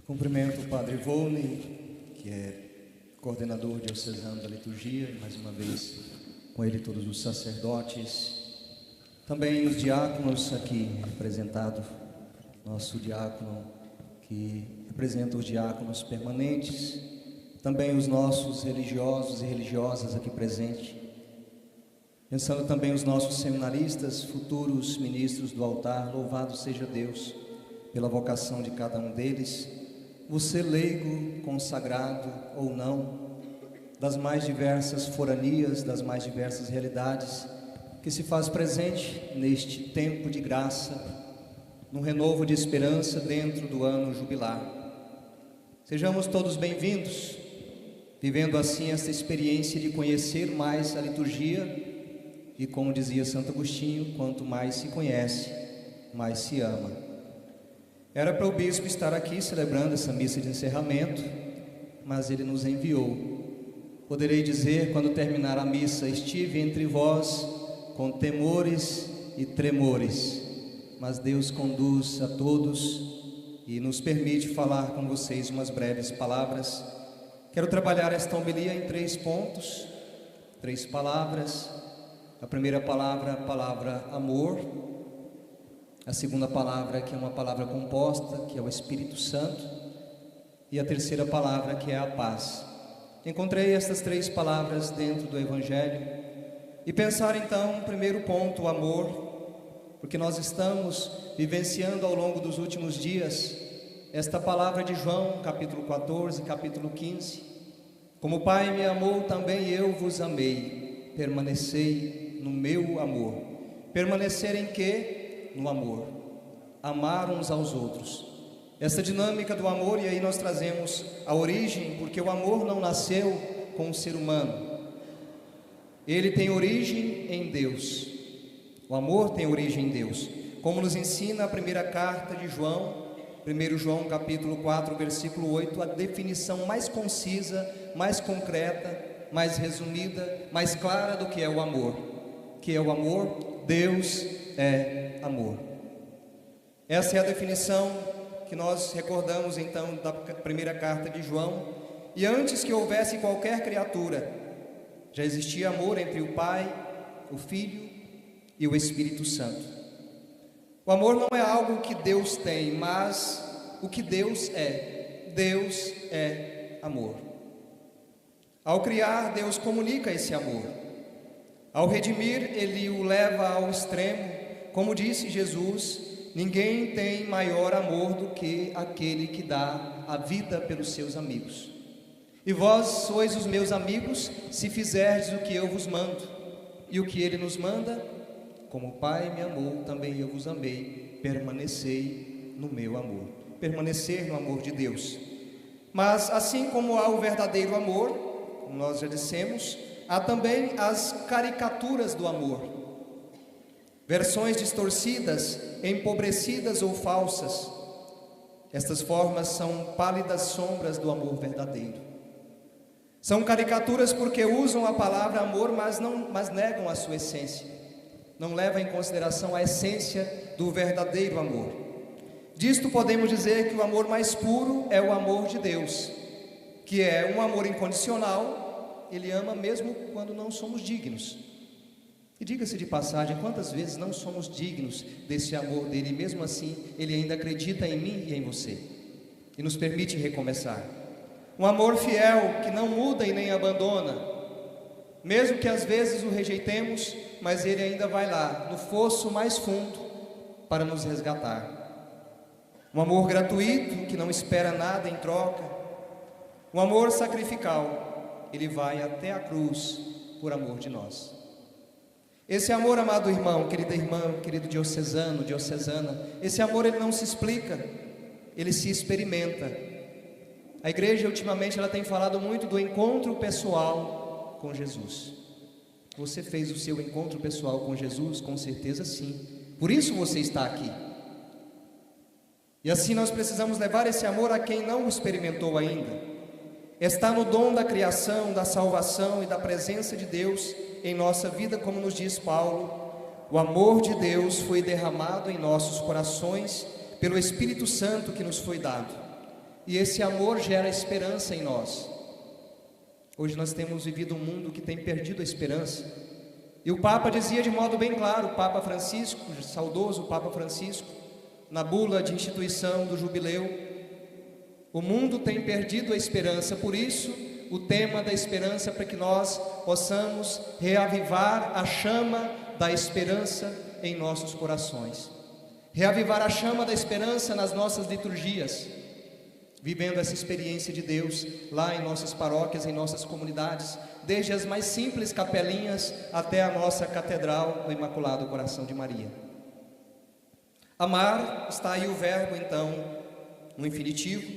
Cumprimento o Padre Volney, que é coordenador diocesano da liturgia, e mais uma vez com ele todos os sacerdotes, também os diáconos aqui representados, nosso diácono que representa os diáconos permanentes, também os nossos religiosos e religiosas aqui presentes, pensando também os nossos seminaristas, futuros ministros do altar. Louvado seja Deus pela vocação de cada um deles. Você leigo, consagrado ou não, das mais diversas foranias, das mais diversas realidades, que se faz presente neste tempo de graça, num renovo de esperança dentro do ano jubilar. Sejamos todos bem-vindos, vivendo assim esta experiência de conhecer mais a liturgia, e como dizia Santo Agostinho, quanto mais se conhece, mais se ama. Era para o bispo estar aqui celebrando essa missa de encerramento, mas ele nos enviou. Poderei dizer, quando terminar a missa: estive entre vós com temores e tremores, mas Deus conduz a todos e nos permite falar com vocês umas breves palavras. Quero trabalhar esta homilia em 3 pontos, 3 palavras. A primeira palavra, a palavra amor. A segunda palavra, que é uma palavra composta, que é o Espírito Santo. E a terceira palavra, que é a paz. Encontrei estas 3 palavras dentro do Evangelho. E pensar então, primeiro ponto, o amor, porque nós estamos vivenciando ao longo dos últimos dias esta palavra de João, capítulo 14, capítulo 15. Como o Pai me amou, também eu vos amei. Permanecei no meu amor. Permanecer em quê? No amor, amar uns aos outros. Essa dinâmica do amor, e aí nós trazemos a origem, porque o amor não nasceu com o ser humano, ele tem origem em Deus. O amor tem origem em Deus, como nos ensina a primeira carta de João, 1 João capítulo 4, versículo 8, a definição mais concisa, mais concreta, mais resumida, mais clara do que é o amor. Que é o amor? Deus é amor. Essa é a definição que nós recordamos então da primeira carta de João. E antes que houvesse qualquer criatura, já existia amor entre o Pai, o Filho e o Espírito Santo. O amor não é algo que Deus tem, mas o que Deus é. Deus é amor. Ao criar, Deus comunica esse amor. Ao redimir, Ele o leva ao extremo. Como disse Jesus, ninguém tem maior amor do que aquele que dá a vida pelos seus amigos. E vós sois os meus amigos, se fizerdes o que eu vos mando. E o que Ele nos manda? Como o Pai me amou, também eu vos amei. Permanecei no meu amor. Permanecer no amor de Deus. Mas assim como há o verdadeiro amor, como nós já dissemos, há também as caricaturas do amor. Versões distorcidas, empobrecidas ou falsas. Estas formas são pálidas sombras do amor verdadeiro. São caricaturas porque usam a palavra amor, mas negam a sua essência. Não levam em consideração a essência do verdadeiro amor. Disto podemos dizer que o amor mais puro é o amor de Deus, que é um amor incondicional. Ele ama mesmo quando não somos dignos. E diga-se de passagem, quantas vezes não somos dignos desse amor dele, e mesmo assim Ele ainda acredita em mim e em você, e nos permite recomeçar. Um amor fiel, que não muda e nem abandona, mesmo que às vezes o rejeitemos, mas Ele ainda vai lá, no fosso mais fundo, para nos resgatar. Um amor gratuito, que não espera nada em troca. Um amor sacrificial, Ele vai até a cruz por amor de nós. Esse amor, amado irmão, querida irmã, querido diocesano, diocesana, esse amor ele não se explica, ele se experimenta. A igreja ultimamente ela tem falado muito do encontro pessoal com Jesus. Você fez o seu encontro pessoal com Jesus? Com certeza sim. Por isso você está aqui. E assim nós precisamos levar esse amor a quem não o experimentou ainda. Está no dom da criação, da salvação e da presença de Deus em nossa vida, como nos diz Paulo. O amor de Deus foi derramado em nossos corações pelo Espírito Santo que nos foi dado. e esse amor gera esperança em nós. Hoje nós temos vivido um mundo que tem perdido a esperança, e o Papa dizia de modo bem claro, o Papa Francisco, o saudoso Papa Francisco, na bula de instituição do jubileu: o mundo tem perdido a esperança. Por isso, o tema da esperança, para que nós possamos reavivar a chama da esperança em nossos corações, reavivar a chama da esperança nas nossas liturgias, vivendo essa experiência de Deus lá em nossas paróquias, em nossas comunidades, desde as mais simples capelinhas até a nossa Catedral do Imaculado Coração de Maria. Amar, está aí o verbo então, no infinitivo.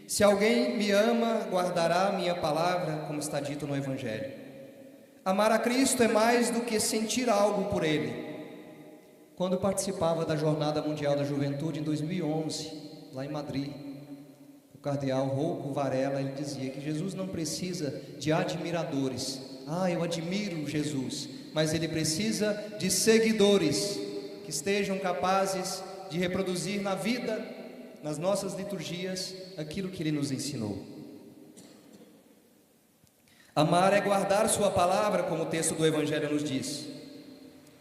Se alguém me ama, guardará a minha palavra, como está dito no Evangelho. Amar a Cristo é mais do que sentir algo por Ele. Quando participava da Jornada Mundial da Juventude em 2011, lá em Madrid, o cardeal Rouco Varela, ele dizia que Jesus não precisa de admiradores. Eu admiro Jesus, mas ele precisa de seguidores que estejam capazes de reproduzir na vida, nas nossas liturgias, aquilo que ele nos ensinou. Amar é guardar sua palavra, como o texto do Evangelho nos diz.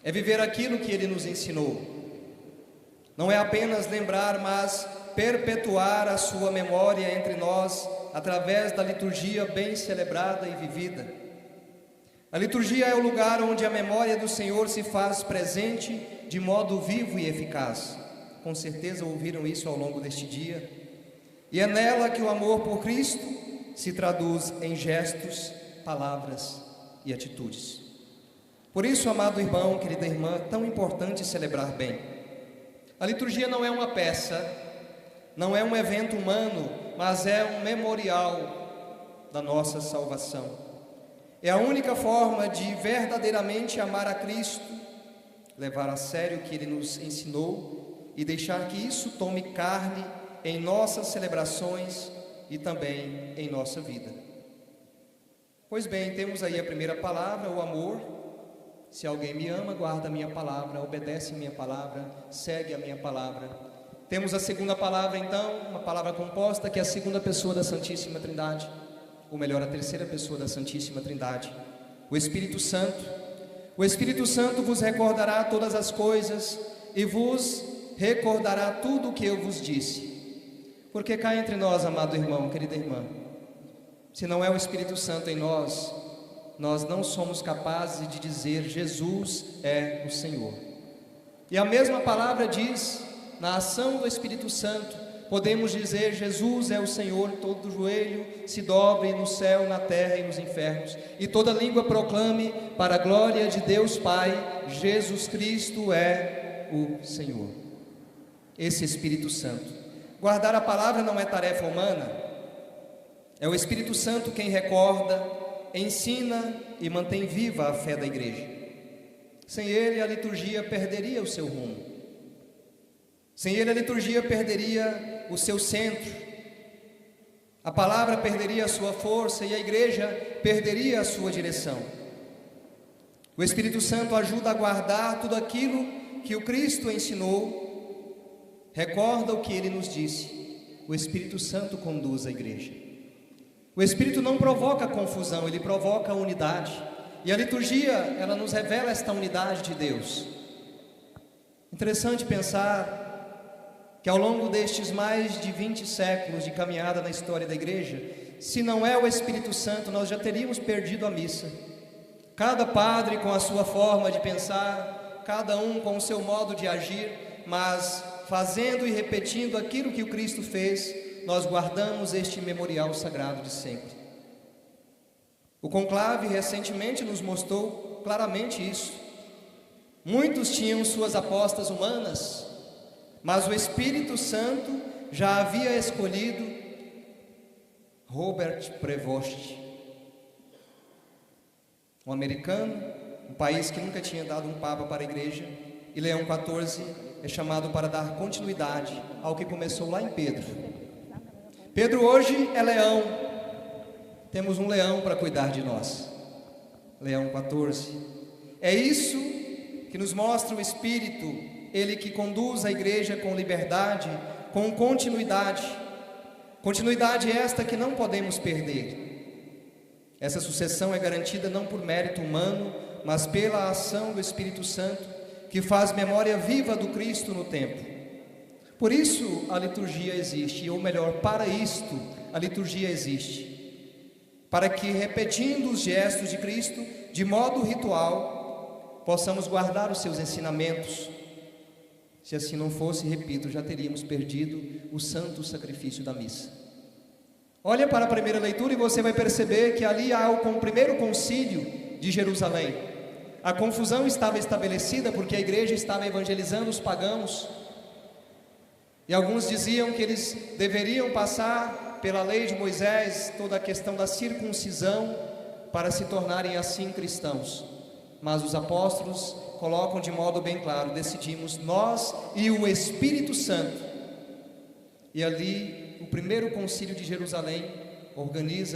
É viver aquilo que ele nos ensinou. Não é apenas lembrar, mas perpetuar a sua memória entre nós, através da liturgia bem celebrada e vivida. A liturgia é o lugar onde a memória do Senhor se faz presente de modo vivo e eficaz. Com certeza ouviram isso ao longo deste dia. E é nela que o amor por Cristo se traduz em gestos, palavras e atitudes. Por isso, amado irmão, querida irmã, é tão importante celebrar bem. A liturgia não é uma peça, não é um evento humano, mas é um memorial da nossa salvação. É a única forma de verdadeiramente amar a Cristo, levar a sério o que Ele nos ensinou e deixar que isso tome carne em nossas celebrações e também em nossa vida. Pois bem, temos aí a primeira palavra, o amor. Se alguém me ama, guarda a minha palavra, obedece a minha palavra, segue a minha palavra. Temos a segunda palavra então, uma palavra composta, que é a segunda pessoa da Santíssima Trindade, ou melhor, a terceira pessoa da Santíssima Trindade, o Espírito Santo. O Espírito Santo vos recordará todas as coisas e vos recordará tudo o que eu vos disse. Porque cá entre nós, amado irmão, querida irmã, se não é o Espírito Santo em nós, nós não somos capazes de dizer Jesus é o Senhor. E a mesma palavra diz, na ação do Espírito Santo, podemos dizer Jesus é o Senhor, todo joelho se dobre no céu, na terra e nos infernos, e toda língua proclame para a glória de Deus Pai, Jesus Cristo é o Senhor. Esse Espírito Santo. Guardar a palavra não é tarefa humana, é o Espírito Santo quem recorda, ensina e mantém viva a fé da igreja. Sem ele a liturgia perderia o seu rumo. Sem ele a liturgia perderia o seu centro. A palavra perderia a sua força e a igreja perderia a sua direção. O Espírito Santo ajuda a guardar tudo aquilo que o Cristo ensinou, recorda o que ele nos disse. O Espírito Santo conduz a igreja. O Espírito não provoca confusão, ele provoca unidade. E a liturgia, ela nos revela esta unidade de Deus. Interessante pensar que ao longo destes mais de 20 séculos de caminhada na história da igreja, se não é o Espírito Santo, nós já teríamos perdido a missa. Cada padre com a sua forma de pensar, cada um com o seu modo de agir, mas fazendo e repetindo aquilo que o Cristo fez, nós guardamos este memorial sagrado de sempre. O conclave recentemente nos mostrou claramente isso. Muitos tinham suas apostas humanas, mas o Espírito Santo já havia escolhido Robert Prevost, um americano, um país que nunca tinha dado um papa para a igreja, e Leão XIV é chamado para dar continuidade ao que começou lá em Pedro. Pedro hoje é leão, temos um leão para cuidar de nós, Leão XIV. É isso que nos mostra o Espírito, ele que conduz a igreja com liberdade, com Continuidade esta que não podemos perder. Essa sucessão é garantida não por mérito humano, mas pela ação do Espírito Santo, que faz memória viva do Cristo no tempo. Por isso a liturgia existe, ou melhor, para isto a liturgia existe. Para que, repetindo os gestos de Cristo, de modo ritual, possamos guardar os seus ensinamentos. Se assim não fosse, repito, já teríamos perdido o santo sacrifício da missa. Olha para a primeira leitura e você vai perceber que ali há o primeiro concílio de Jerusalém. A confusão estava estabelecida porque a igreja estava evangelizando os pagãos. E alguns diziam que eles deveriam passar pela lei de Moisés, toda a questão da circuncisão, para se tornarem assim cristãos. Mas os apóstolos colocam de modo bem claro: decidimos nós e o Espírito Santo. E ali o primeiro concílio de Jerusalém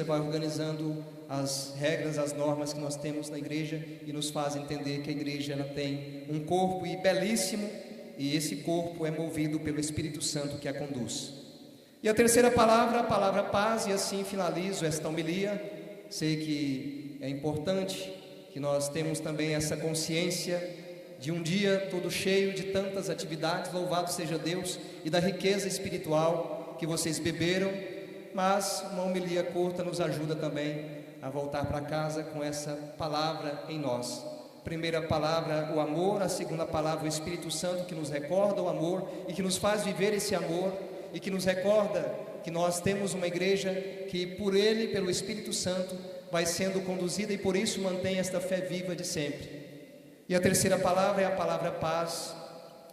vai organizando as regras, as normas que nós temos na igreja, e nos faz entender que a igreja ela tem um corpo belíssimo, e esse corpo é movido pelo Espírito Santo que a conduz. E a terceira palavra, a palavra paz, e assim finalizo esta homilia. Sei que é importante que nós temos também essa consciência de um dia todo cheio de tantas atividades, louvado seja Deus, e da riqueza espiritual que vocês beberam, mas uma homilia curta nos ajuda também a voltar para casa com essa palavra em nós. Primeira palavra, o amor; a segunda palavra, o Espírito Santo, que nos recorda o amor e que nos faz viver esse amor, e que nos recorda que nós temos uma igreja que por Ele, pelo Espírito Santo, vai sendo conduzida e por isso mantém esta fé viva de sempre. E a terceira palavra é a palavra paz.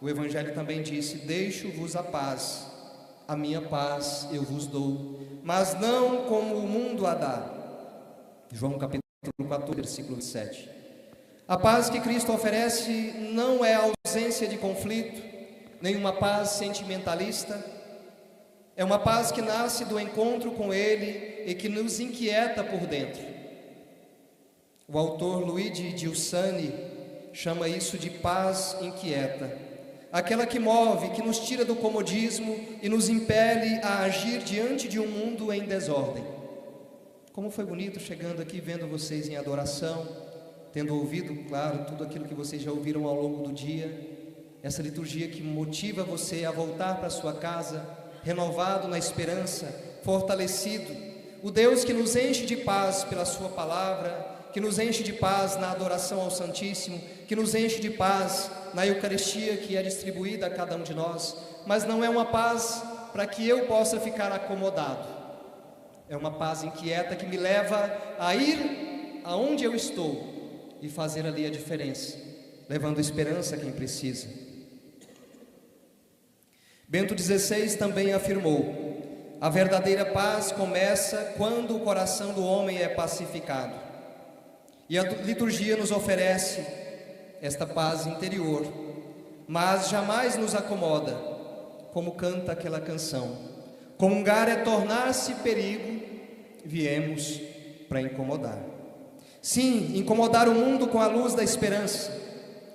O Evangelho também disse: deixo-vos a paz, a minha paz eu vos dou, mas não como o mundo a dá. João capítulo 14, versículo 27. A paz que Cristo oferece não é ausência de conflito, nem uma paz sentimentalista. É uma paz que nasce do encontro com Ele e que nos inquieta por dentro. O autor Luigi Giussani chama isso de paz inquieta, aquela que move, que nos tira do comodismo e nos impele a agir diante de um mundo em desordem. Como foi bonito chegando aqui, vendo vocês em adoração, tendo ouvido, claro, tudo aquilo que vocês já ouviram ao longo do dia, essa liturgia que motiva você a voltar para sua casa renovado na esperança, fortalecido. O Deus que nos enche de paz pela sua palavra, que nos enche de paz na adoração ao Santíssimo, que nos enche de paz na Eucaristia que é distribuída a cada um de nós. Mas não é uma paz para que eu possa ficar acomodado. É uma paz inquieta que me leva a ir aonde eu estou e fazer ali a diferença, levando esperança a quem precisa. Bento XVI também afirmou: a verdadeira paz começa quando o coração do homem é pacificado. E a liturgia nos oferece esta paz interior, mas jamais nos acomoda, como canta aquela canção: comungar é tornar-se perigo, viemos para incomodar. Sim, incomodar o mundo com a luz da esperança,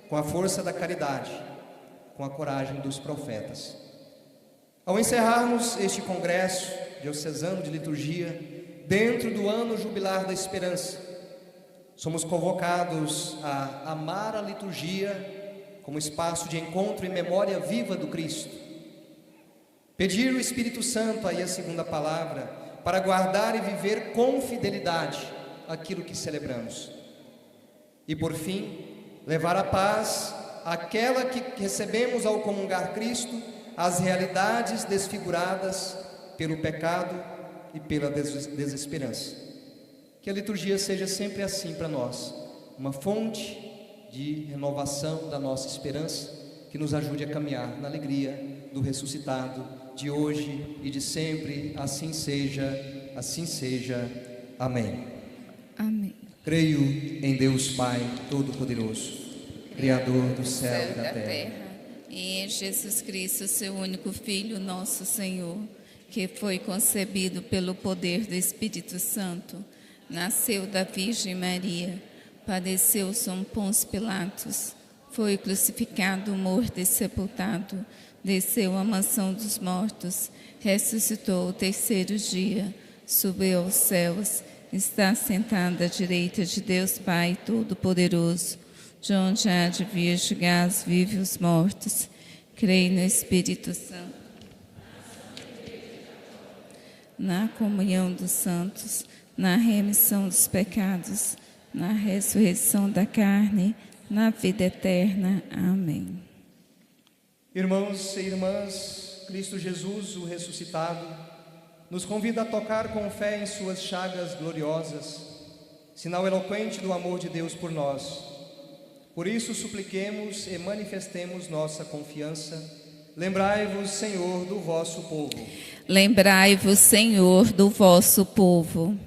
com a força da caridade, com a coragem dos profetas. Ao encerrarmos este congresso diocesano de liturgia, dentro do ano jubilar da esperança, somos convocados a amar a liturgia como espaço de encontro e memória viva do Cristo. Pedir o Espírito Santo, aí a segunda palavra, para guardar e viver com fidelidade aquilo que celebramos. E por fim, levar a paz, aquela que recebemos ao comungar Cristo, as realidades desfiguradas pelo pecado e pela desesperança. Que a liturgia seja sempre assim para nós, uma fonte de renovação da nossa esperança, que nos ajude a caminhar na alegria do ressuscitado de hoje e de sempre. Assim seja, assim seja. Amém. Amém. Creio em Deus Pai Todo-Poderoso, Criador do céu e da terra, e em Jesus Cristo, seu único Filho, nosso Senhor, que foi concebido pelo poder do Espírito Santo, nasceu da Virgem Maria, padeceu sob Pôncio Pilatos, foi crucificado, morto e sepultado, desceu à mansão dos mortos, ressuscitou ao terceiro dia, subiu aos céus, está sentado à direita de Deus Pai Todo-Poderoso, de onde há de vir julgar os vivos e os mortos. Creio no Espírito Santo, na comunhão dos santos, na remissão dos pecados, na ressurreição da carne, na vida eterna. Amém. Irmãos e irmãs, Cristo Jesus, o ressuscitado, nos convida a tocar com fé em suas chagas gloriosas, sinal eloquente do amor de Deus por nós. Por isso, supliquemos e manifestemos nossa confiança. Lembrai-vos, Senhor, do vosso povo. Lembrai-vos, Senhor, do vosso povo.